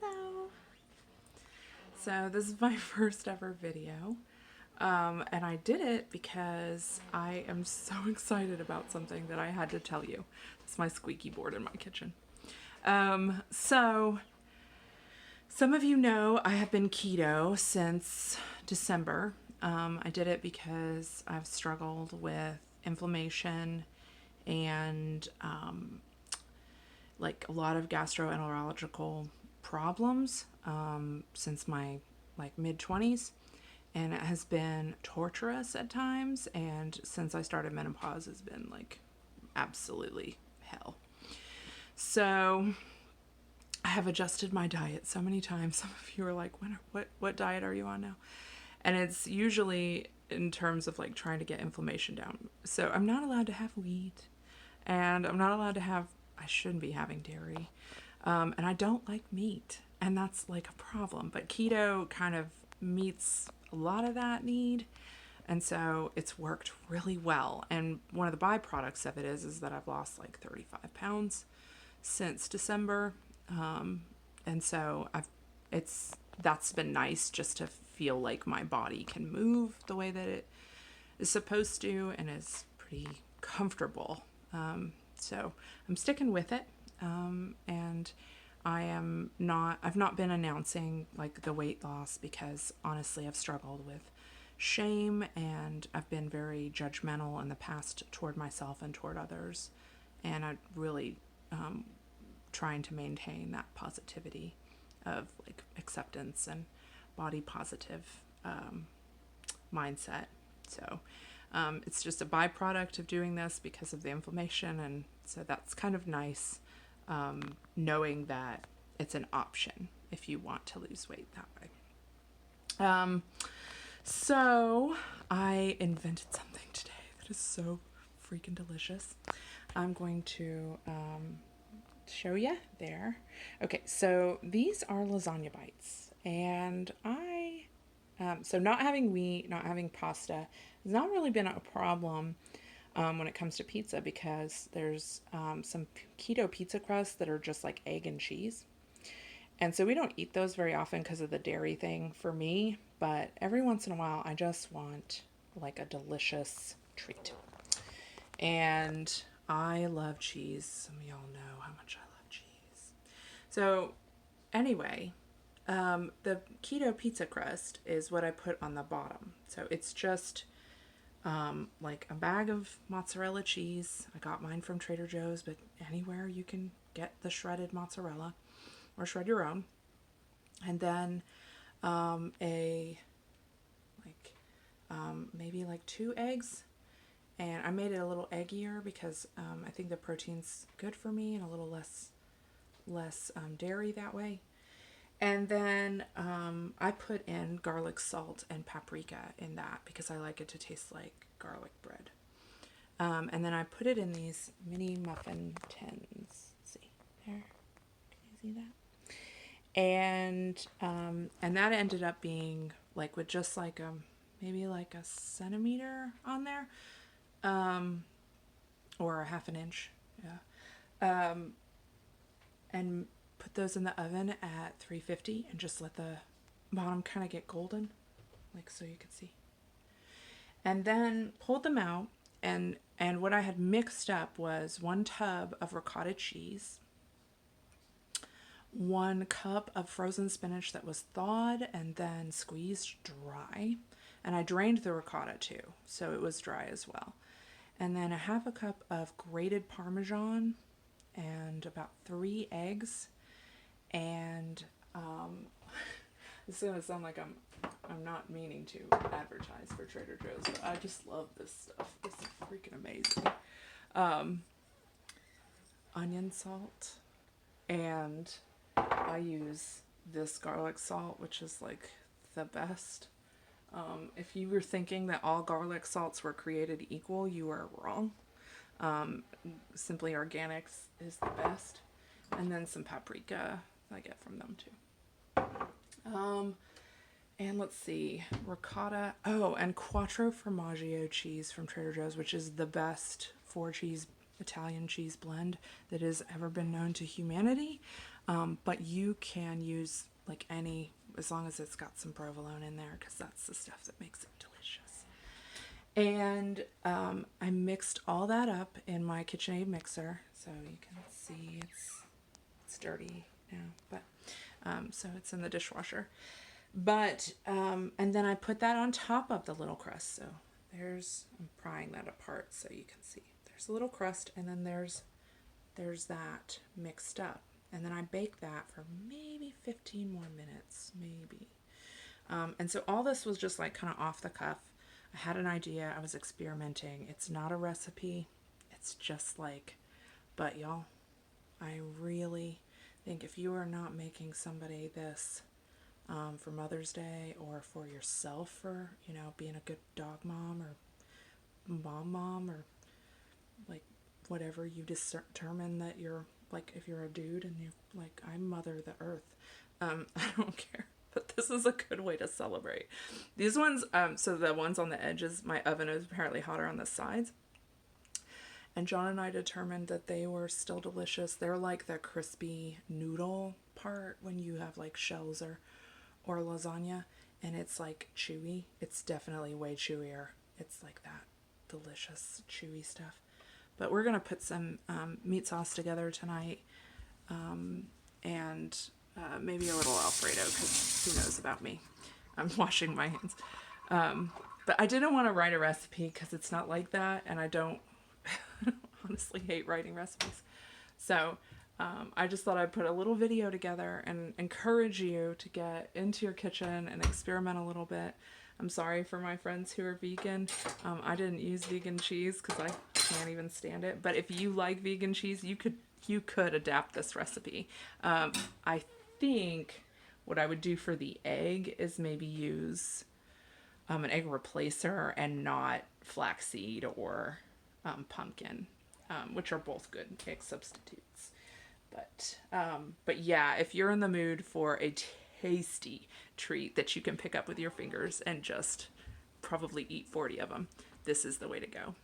Hello. So this is my first ever video. And I did it because I am so excited about something that I had to tell you. It's my squeaky board in my kitchen. So some of you know I have been keto since December. I did it because I've struggled with inflammation and like a lot of gastroenterological problems since my mid-20s, and it has been torturous at times, and since I started menopause has been like absolutely hell. So I have adjusted my diet so many times. Some of you are like, what diet are you on now? And it's usually in terms of like trying to get inflammation down. So I'm not allowed to have wheat, and I'm not allowed to have, I shouldn't be having dairy. And I don't like meat, and that's like a problem. But keto kind of meets a lot of that need, and so it's worked really well. And one of the byproducts of it is that I've lost like 35 pounds since December, and so that's been nice just to feel like my body can move the way that it is supposed to and is pretty comfortable. So I'm sticking with it. And I've not been announcing like the weight loss because honestly I've struggled with shame, and I've been very judgmental in the past toward myself and toward others. And I really trying to maintain that positivity of like acceptance and body positive mindset. So it's just a byproduct of doing this because of the inflammation, and so that's kind of nice, knowing that it's an option if you want to lose weight that way. So I invented something today that is so freaking delicious. I'm going to show you there. Okay, so these are lasagna bites, and so not having wheat, not having pasta has not really been a problem when it comes to pizza, because there's some keto pizza crusts that are just like egg and cheese. And so we don't eat those very often because of the dairy thing for me, but every once in a while I just want like a delicious treat. And I love cheese. Some of y'all know how much I love cheese. So anyway, the keto pizza crust is what I put on the bottom. So it's just like a bag of mozzarella cheese. I got mine from Trader Joe's, but anywhere you can get the shredded mozzarella or shred your own. And then maybe like 2 eggs. And I made it a little eggier because I think the protein's good for me, and a little less dairy that way. And then I put in garlic salt and paprika in that because I like it to taste like garlic bread. And then I put it in these mini muffin tins. Let's see, there, can you see that? And that ended up being like with just like maybe like a centimeter on there, or a half an inch, yeah. And put those in the oven at 350 and just let the bottom kind of get golden, like so you could see. And then pulled them out, and what I had mixed up was 1 tub of ricotta cheese, 1 cup of frozen spinach that was thawed and then squeezed dry. And I drained the ricotta too, so it was dry as well. And then a half a cup of grated Parmesan and about 3 eggs. And this is gonna sound like I'm not meaning to advertise for Trader Joe's, but I just love this stuff. This is freaking amazing. Onion salt, and I use this garlic salt, which is like the best. If you were thinking that all garlic salts were created equal, you are wrong. Simply Organics is the best. And then some paprika I get from them too. And let's see, ricotta. Oh, and Quattro Formaggio cheese from Trader Joe's, which is the best 4-cheese Italian cheese blend that has ever been known to humanity. But you can use like any, as long as it's got some provolone in there, because that's the stuff that makes it delicious. And I mixed all that up in my KitchenAid mixer, so you can see it's dirty now, but so it's in the dishwasher. But and then I put that on top of the little crust. So I'm prying that apart so you can see. There's a little crust, and then there's that mixed up. And then I bake that for maybe 15 more minutes, maybe. And so all this was just like kind of off the cuff. I had an idea. I was experimenting. It's not a recipe. It's just like, but y'all, I really think if you are not making somebody this for Mother's Day, or for yourself for, being a good dog mom or mom, or like whatever you determine that you're, like if you're a dude and you're like, I mother the earth, I don't care. But this is a good way to celebrate. These ones, so the ones on the edges, my oven is apparently hotter on the sides. And John and I determined that they were still delicious. They're like the crispy noodle part when you have like shells or lasagna, and it's like chewy. It's definitely way chewier. It's like that delicious chewy stuff. But we're gonna put some meat sauce together tonight, and maybe a little Alfredo, because who knows about me. I'm washing my hands. But I didn't want to write a recipe because it's not like that, and I don't honestly hate writing recipes. So I just thought I'd put a little video together and encourage you to get into your kitchen and experiment a little bit. I'm sorry for my friends who are vegan. I didn't use vegan cheese because I can't even stand it. But if you like vegan cheese, you could adapt this recipe. I think what I would do for the egg is maybe use an egg replacer and not flaxseed or pumpkin, which are both good egg substitutes. But yeah, if you're in the mood for a tasty treat that you can pick up with your fingers and just probably eat 40 of them, this is the way to go.